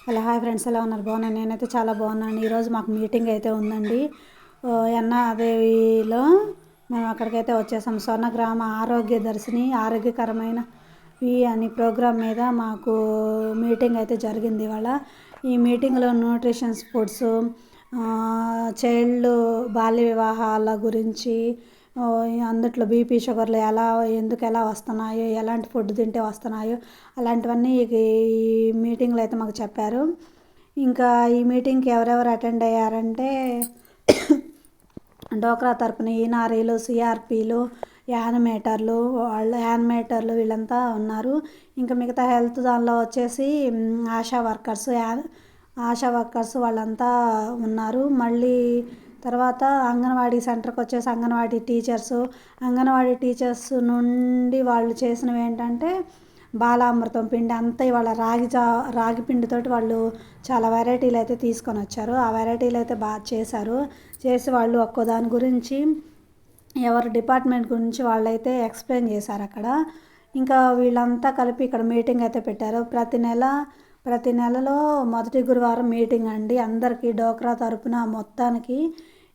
Hello hi friends, ఎలా ఉన్నారు? బాగున్నాను. నేనైతే చాలా బాగున్నాను. ఈరోజు మాకు మీటింగ్ అయితే ఉందండి. ఎన్నాదేవిలో మేము అక్కడికైతే వచ్చేసాం. స్వర్ణగ్రామ ఆరోగ్య దర్శిని ఆరోగ్యకరమైన అని ప్రోగ్రాం మీద మాకు మీటింగ్ అయితే జరిగింది ఇవాళ. ఈ మీటింగ్లో న్యూట్రిషన్స్ ఫుడ్స్, చైల్డ్ బాల్య వివాహాల గురించి, అందుట్లో బీపీ షుగర్లు ఎలా వస్తున్నాయో, ఎలాంటి ఫుడ్ తింటే వస్తున్నాయో అలాంటివన్నీ ఈ మీటింగ్లో అయితే మాకు చెప్పారు. ఇంకా ఈ మీటింగ్కి ఎవరెవరు అటెండ్ అయ్యారంటే డోక్రా తరపున ఈనారీలు, సిఆర్పీలు, యానిమేటర్లు వీళ్ళంతా ఉన్నారు. ఇంకా మిగతా హెల్త్ దానిలో వచ్చేసి ఆశా వర్కర్స్ వాళ్ళంతా ఉన్నారు. మళ్ళీ తర్వాత అంగన్వాడీ సెంటర్కి వచ్చేసి అంగన్వాడీ టీచర్స్ నుండి వాళ్ళు చేసినవి ఏంటంటే బాలామృతం పిండి అంతా ఇవాళ రాగి పిండితోటి వాళ్ళు చాలా వెరైటీలు అయితే తీసుకొని వచ్చారు. ఆ వెరైటీలు అయితే బాగా చేసి వాళ్ళు ఒక్కో దాని గురించి ఎవరి డిపార్ట్మెంట్ గురించి వాళ్ళైతే ఎక్స్ప్లెయిన్ చేశారు అక్కడ. ఇంకా వీళ్ళంతా కలిపి ఇక్కడ మీటింగ్ అయితే పెట్టారు. ప్రతి నెలలో మొదటి గురువారం మీటింగ్ అండి అందరికీ, డోక్రా తరపున మొత్తానికి.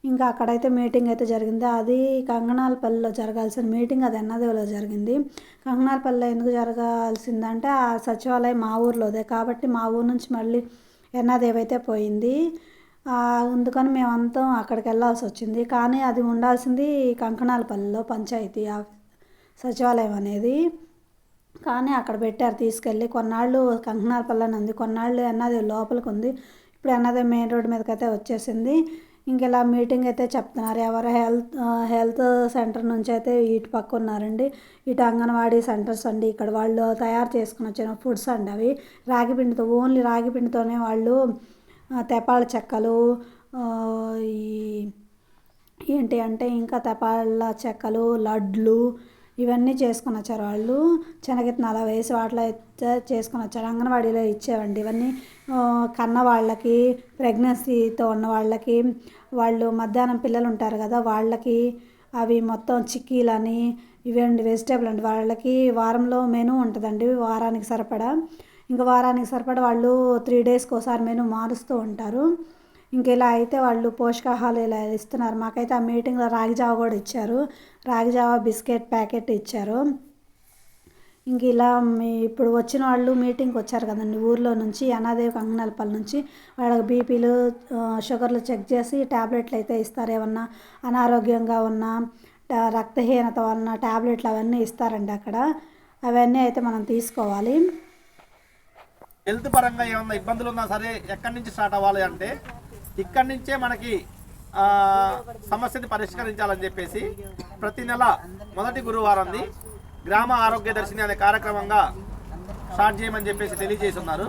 ఇంకా అక్కడైతే మీటింగ్ అయితే జరిగింది. అది కంగనాలపల్లిలో జరగాల్సిన మీటింగ్ అది ఎన్నదేవిలో జరిగింది. కంగనాలపల్లిలో ఎందుకు జరగాల్సిందంటే ఆ సచివాలయం మా ఊర్లోదే కాబట్టి మా ఊరు నుంచి మళ్ళీ ఎన్నాదేవి అయితే పోయింది. అందుకని మేమంతా అక్కడికి వెళ్ళాల్సి వచ్చింది. కానీ అది ఉండాల్సింది కంకణాలపల్లిలో పంచాయతీ సచివాలయం అనేది. కానీ అక్కడ పెట్టారు తీసుకెళ్ళి. కొన్నాళ్ళు కంకణాలపల్లిని ఉంది, కొన్నాళ్ళు ఎన్నాదేవి లోపలికి ఉంది. ఇప్పుడు ఎన్నాదేవి మెయిన్ రోడ్డు మీదకి అయితే వచ్చేసింది. ఇంక ఇలా మీటింగ్ అయితే చెప్తున్నారు. ఎవరు హెల్త్ సెంటర్ నుంచి అయితే ఇటు పక్క ఉన్నారండి. ఇటు అంగన్వాడీ సెంటర్స్ అండి. ఇక్కడ వాళ్ళు తయారు చేసుకుని వచ్చిన ఫుడ్స్ అండి. అవి రాగిపిండితో, ఓన్లీ రాగిపిండితోనే వాళ్ళు తెపాల చెక్కలు, ఏంటి అంటే ఇంకా తెపాల చెక్కలు, లడ్లు ఇవన్నీ చేసుకొని వచ్చారు వాళ్ళు. శనగిత్తనాలు వేసి వాటిలో అయితే చేసుకొని వచ్చారు. అంగన్వాడీలో ఇచ్చేవండి ఇవన్నీ. కన్న వాళ్ళకి, ప్రెగ్నెన్సీతో ఉన్న వాళ్ళకి, వాళ్ళు మధ్యాహ్నం పిల్లలు ఉంటారు కదా వాళ్ళకి అవి మొత్తం చిక్కీలని ఇవండి, వెజిటేబుల్ అండి. వాళ్ళకి వారంలో మెనూ ఉంటుందండి, వారానికి సరిపడా వాళ్ళు 3 డేస్కి ఒకసారి మెనూ మారుస్తూ ఉంటారు. ఇంక ఇలా అయితే వాళ్ళు పోషకాహారాలు ఇలా ఇస్తున్నారు. మాకైతే ఆ మీటింగ్లో రాగి జావ కూడా ఇచ్చారు. రాగి జావ బిస్కెట్ ప్యాకెట్ ఇచ్చారు. ఇంక ఇలా ఇప్పుడు వచ్చిన వాళ్ళు మీటింగ్కి వచ్చారు కదండి ఊర్లో నుంచి, అనాదేవి కంగనాలపల్లి నుంచి. వాళ్ళకి బీపీలు, షుగర్లు చెక్ చేసి ట్యాబ్లెట్లు అయితే ఇస్తారు. ఏమన్నా అనారోగ్యంగా ఉన్న, రక్తహీనత ఉన్న ట్యాబ్లెట్లు అవన్నీ ఇస్తారండి అక్కడ. అవన్నీ అయితే మనం తీసుకోవాలి. హెల్త్ పరంగా ఏమన్నా ఇబ్బందులు ఉన్నా సరే ఎక్కడి నుంచి స్టార్ట్ అవ్వాలి అంటే ఇక్కడి నుంచే మనకి సమస్యని పరిష్కరించాలని చెప్పేసి ప్రతి నెల మొదటి గురువారంది గ్రామ ఆరోగ్య దర్శిని అనే కార్యక్రమంగా స్టార్ట్ చేయమని చెప్పేసి తెలియజేస్తున్నారు.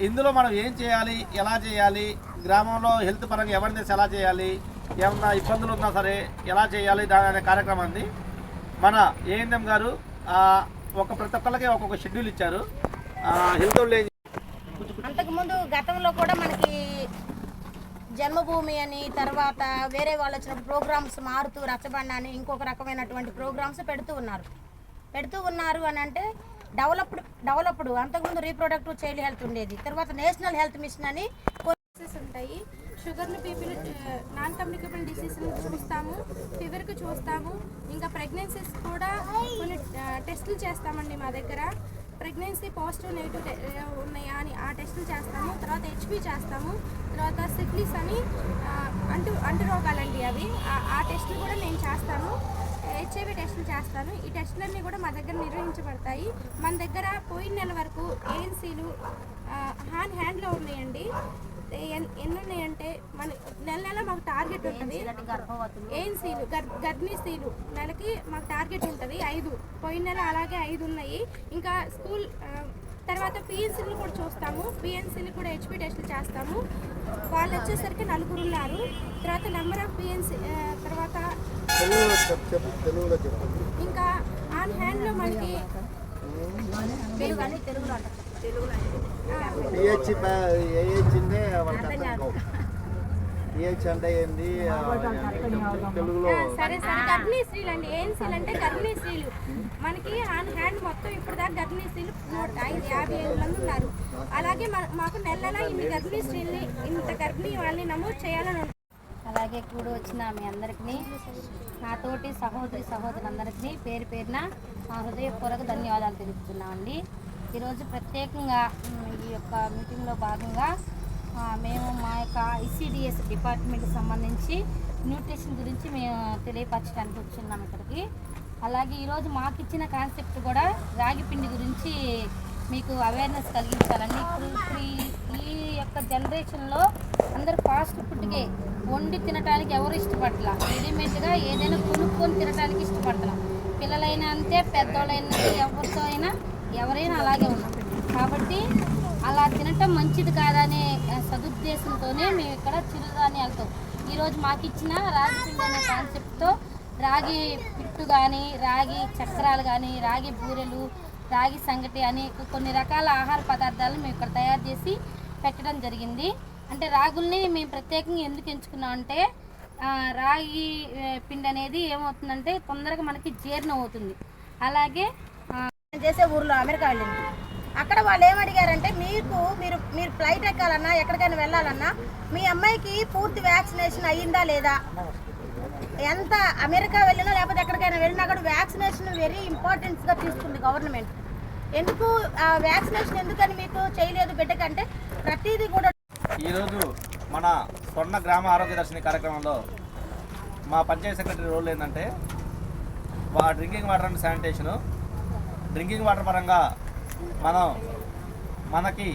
ఇందులో మనం ఏం చేయాలి, ఎలా చేయాలి, గ్రామంలో హెల్త్ పరంగా అవేర్నెస్ ఎలా చేయాలి, ఏమన్నా ఇబ్బందులు ఉన్నా సరే ఎలా చేయాలి దాని అనే కార్యక్రమాన్ని మన ఏఎన్ఎం గారు ప్రతి ఒక్కరికి ఒక్కొక్క షెడ్యూల్ ఇచ్చారు. అంతకుముందు గతంలో కూడా మనకి జన్మభూమి అని, తర్వాత వేరే వాళ్ళు వచ్చినప్పుడు ప్రోగ్రామ్స్ మారుతూ రచ్చబండ అని ఇంకొక రకమైనటువంటి ప్రోగ్రామ్స్ పెడుతూ ఉన్నారు అని అంటే డెవలప్డ్ అంతకుముందు రీప్రొడక్టివ్ చైల్డ్ హెల్త్ ఉండేది. తర్వాత నేషనల్ హెల్త్ మిషన్ అని ఉంటాయి. షుగర్లు, బీపీలు, నాన్ కమ్యూనికేబుల్ డిసీజ్ని చూస్తాము, ఫీవర్కి చూస్తాము. ఇంకా ప్రెగ్నెన్సీస్ కూడా కొన్ని టెస్టులు చేస్తామండి మా దగ్గర. ప్రెగ్నెన్సీ పాజిటివ్ నెగిటివ్ ఉన్నాయా అని ఆ టెస్టులు చేస్తాము. తర్వాత హెచ్పి చేస్తాము. తర్వాత సిఫిలిస్ అని అంటు రోగాలండి అవి, ఆ టెస్టులు కూడా నేను చేస్తాను. హెచ్ఐవి టెస్టులు చేస్తాను. ఈ టెస్టులన్నీ కూడా మా దగ్గర నిర్వహించబడతాయి. మన దగ్గర పోయిన నెల వరకు ఏఎన్సీలు హ్యాండ్లో ఉన్నాయండి. ఎన్ని ఉన్నాయంటే మన నెల మాకు టార్గెట్ ఉంటుంది. ఏఎన్సీలు, గర్భిణీ స్త్రీలు నెలకి మాకు టార్గెట్ ఉంటుంది 5. పోయిన నెల అలాగే 5 ఉన్నాయి. ఇంకా స్కూల్ తర్వాత పిఎన్సీలు కూడా చూస్తాము. పిఎన్సీలు కూడా హెచ్పి టెస్టులు చేస్తాము. వాళ్ళు వచ్చేసరికి 4 ఉన్నారు. తర్వాత నెంబర్ ఆఫ్ పిఎన్సీ తర్వాత ఇంకా ఆన్ హ్యాండ్లో మనకి ఏహెచ్ అంటే ఏంది తెలుగులో? సరే గర్భిణీ స్త్రీలు అండి. ఏఎన్సీలు అంటే గర్భిణీ స్త్రీలు. మనకి హ్యాండ్ మొత్తం ఇప్పుడు దాకా గర్భిణీ స్త్రీలు 157 మంది ఉన్నారు. అలాగే మాకు నెల ఇన్ని గర్భిణీ స్త్రీల్ని, ఇంత గర్భిణీ వాళ్ళని నమోదు చేయాలని ఉంటుంది. అలాగే కూడి వచ్చిన మీ అందరికీ, నా తోటి సహోదరులందరికీ పేరు పేరున మా హృదయపూర్వక ధన్యవాదాలు తెలుపుతున్నామండి. ఈరోజు ప్రత్యేకంగా ఈ యొక్క మీటింగ్లో భాగంగా మేము మా యొక్క ICDS డిపార్ట్మెంట్కి సంబంధించి న్యూట్రిషన్ గురించి మేము తెలియపరచడానికి వచ్చున్నాం ఇక్కడికి. అలాగే ఈరోజు మాకు ఇచ్చిన కాన్సెప్ట్ కూడా రాగి పిండి గురించి మీకు అవేర్నెస్ కలిగించాలండి. ఇప్పుడు ఈ యొక్క జనరేషన్లో అందరూ ఫాస్ట్ ఫుడ్కే వండి తినడానికి ఎవరు ఇష్టపడలా, రెడీమేడ్గా ఏదైనా కొనుక్కొని తినడానికి ఇష్టపడతాం. పిల్లలైనా అంతే, పెద్దోళ్ళైనా ఎవరితో అయినా ఎవరైనా అలాగే ఉన్నాం. కాబట్టి అలా తినటం మంచిది కాదనే సదుద్దేశంతోనే మేము ఇక్కడ చిరుధాన్యాలతో ఈరోజు మాకు ఇచ్చిన రాగి పిండి అనే కాన్సెప్ట్తో రాగి పిట్టు కానీ, రాగి చక్రాలు కానీ, రాగి బూరెలు, రాగి సంగటి అని కొన్ని రకాల ఆహార పదార్థాలు మేము ఇక్కడ తయారు చేసి పెట్టడం జరిగింది. అంటే రాగుల్ని మేము ప్రత్యేకంగా ఎందుకు ఎంచుకున్నాం అంటే రాగి పిండి అనేది ఏమవుతుందంటే తొందరగా మనకి జీర్ణం అవుతుంది. అలాగే చేసే ఊర్లో అమెరికా వెళ్ళింది. అక్కడ వాళ్ళు ఏమడిగారంటే మీరు ఫ్లైట్ ఎక్కాలన్నా ఎక్కడికైనా వెళ్ళాలన్నా మీ అమ్మాయికి పూర్తి వ్యాక్సినేషన్ అయ్యిందా లేదా, ఎంత అమెరికా వెళ్ళినా లేకపోతే ఎక్కడికైనా వెళ్ళినా కూడా వ్యాక్సినేషన్ వెరీ ఇంపార్టెంట్గా తీసుకుంది గవర్నమెంట్. ఎందుకు వ్యాక్సినేషన్ ఎందుకని మీకు చేయలేదు బిడ్డకంటే ప్రతిదీ కూడా. ఈరోజు మన స్వర్ణ గ్రామ ఆరోగ్య దర్శిని కార్యక్రమంలో మా పంచాయతీ సెక్రటరీ రోల్ ఏంటంటే drinking water and sanitation. Drinking water పరంగా మనకి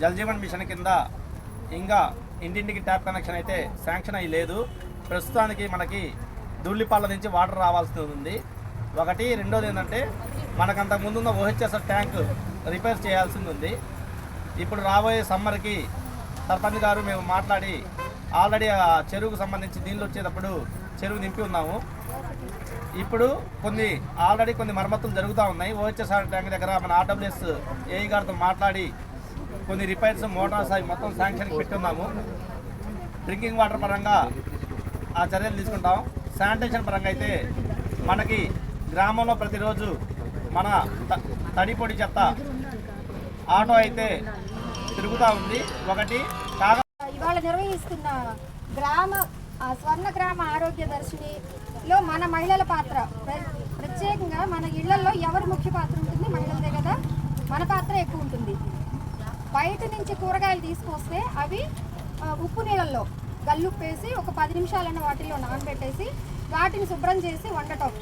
జల్ జీవన్ మిషన్ కింద ఇంకా ఇంటింటికి ట్యాప్ కనెక్షన్ అయితే శాంక్షన్ అయ్యి లేదు. ప్రస్తుతానికి మనకి ధూళిపాల నుంచి వాటర్ రావాల్సి ఉంది ఒకటి. రెండోది ఏంటంటే మనకంత ముందున్న OHS ట్యాంక్ రిపేర్ చేయాల్సింది ఉంది. ఇప్పుడు రాబోయే సమ్మర్కి సర్పంచ్ గారు మేము మాట్లాడి ఆల్రెడీ ఆ చెరువుకు సంబంధించి నీళ్ళు వచ్చేటప్పుడు చెరువు నింపి ఉన్నాము. ఇప్పుడు ఆల్రెడీ కొన్ని మరమ్మతులు జరుగుతూ ఉన్నాయి. OHS ట్యాంక్ దగ్గర మన RWS ఏఈ గారితో మాట్లాడి కొన్ని రిపైర్స్, మోటార్స్ అవి మొత్తం శాంక్షన్కి పెట్టున్నాము. డ్రింకింగ్ వాటర్ పరంగా ఆ చర్యలు తీసుకుంటాం. శానిటేషన్ పరంగా అయితే మనకి గ్రామంలో ప్రతిరోజు మన తడి పొడి చెత్త ఆటో అయితే తిరుగుతూ ఉంది. ఒకటి ఇవాళ నిర్వహిస్తున్న స్వర్ణ గ్రామ ఆరోగ్య దర్శినిలో మన మహిళల పాత్ర ప్రత్యేకంగా మన ఇళ్లలో ఎవరు ముఖ్య పాత్ర ఉంటుంది? మహిళలదే కదా, మన పాత్ర ఎక్కువ ఉంటుంది. బయట నుంచి కూరగాయలు తీసుకొస్తే అవి ఉప్పు నీళ్ళల్లో గల్లుప్పు వేసి ఒక 10 నిమిషాలన్న వాటిల్లో నానబెట్టేసి వాటిని శుభ్రం చేసి వండటం.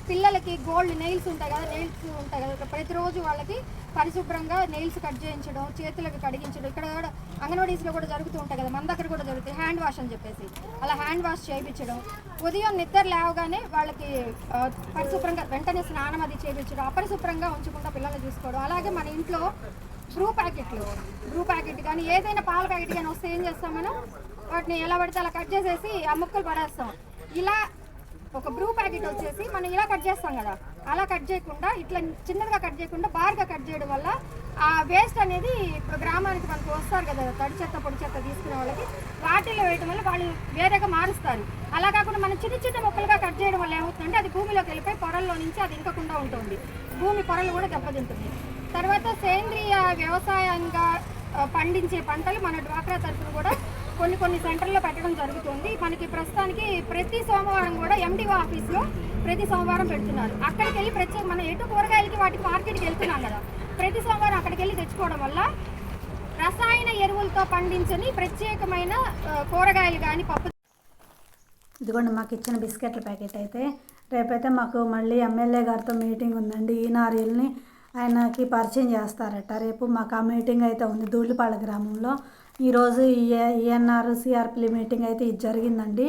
పిల్లలకి గోల్డ్ నెయిల్స్ ఉంటాయి కదా, ప్రతిరోజు వాళ్ళకి పరిశుభ్రంగా నెయిల్స్ కట్ చేయించడం, చేతులకు కడిగించడం. ఇక్కడ కూడా అంగన్వాడీస్లో కూడా జరుగుతూ ఉంటాయి కదా, మన దగ్గర కూడా జరుగుతాయి హ్యాండ్ వాష్ అని చెప్పేసి, అలా హ్యాండ్ వాష్ చేయించడం. ఉదయం నిద్ర లేవగానే వాళ్ళకి పరిశుభ్రంగా వెంటనే స్నానం అది చేయించడం, అపరిశుభ్రంగా ఉంచకుండా పిల్లల్ని చూసుకోవడం. అలాగే మన ఇంట్లో బ్రూ ప్యాకెట్ కానీ ఏదైనా పాల ప్యాకెట్ కానీ వస్తే ఏం చేస్తాం మనం? వాటిని ఎలా పడితే అలా కట్ చేసేసి ఆ ముక్కలు పడేస్తాం. ఇలా ఒక బ్రూ ప్యాకెట్ వచ్చేసి మనం ఇలా కట్ చేస్తాం కదా, అలా కట్ చేయకుండా ఇట్లా చిన్నదిగా కట్ చేయకుండా బార్గా కట్ చేయడం వల్ల ఆ వేస్ట్ అనేది ఇప్పుడు గ్రామానికి మనకు వస్తారు కదా తడి చెత్త పొడి చెత్త తీసుకునే వాళ్ళకి, వాటిల్లో వేయడం వల్ల వాళ్ళు వేరేగా మారుస్తారు. అలా కాకుండా మనం చిన్న ముక్కలుగా కట్ చేయడం వల్ల ఏమవుతుందంటే అది భూమిలోకి వెళ్ళిపోయి పొరల్లో నుంచి అది ఇంకకుండా ఉంటుంది, భూమి పొరలు కూడా దెబ్బతింటుంది. తర్వాత సేంద్రియ వ్యవసాయంగా పండించే పంటలు మన డ్వాక్రా తరఫున కూడా కొన్ని సెంటర్లో పెట్టడం జరుగుతుంది. మనకి ప్రస్తుతానికి ప్రతి సోమవారం కూడా MDO ఆఫీస్లో ప్రతి సోమవారం పెడుతున్నారు. అక్కడికి వెళ్ళి ప్రత్యేక మనం ఎటు కూరగాయలకి వాటికి మార్కెట్కి వెళ్తున్నాం కదా, ప్రతి సోమవారం అక్కడికి వెళ్ళి తెచ్చుకోవడం వల్ల రసాయన ఎరువులతో పండించని ప్రత్యేకమైన కూరగాయలు కానీ పప్పు. ఇదిగోండి మాకు ఇచ్చిన బిస్కెట్ల ప్యాకెట్ అయితే. రేపైతే మాకు మళ్ళీ ఎమ్మెల్యే గారితో మీటింగ్ ఉందండి. ఈ నారీల్ని ఆయనకి పరిచయం చేస్తారట. రేపు మాకు ఆ మీటింగ్ అయితే ఉంది ధూళిపాళ గ్రామంలో. ఈరోజు ENR CRP మీటింగ్ అయితే ఇది జరిగిందండి.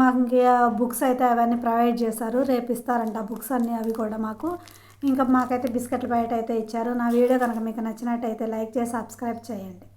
మాకు ఇంకా బుక్స్ అయితే అవన్నీ ప్రొవైడ్ చేశారు, రేపు ఇస్తారంట బుక్స్ అన్నీ. అవి కూడా మాకు ఇంకా మాకైతే బిస్కెట్ల ప్యాకెట్ అయితే ఇచ్చారు. నా వీడియో కనుక మీకు నచ్చినట్టయితే లైక్ చేసి సబ్స్క్రైబ్ చేయండి.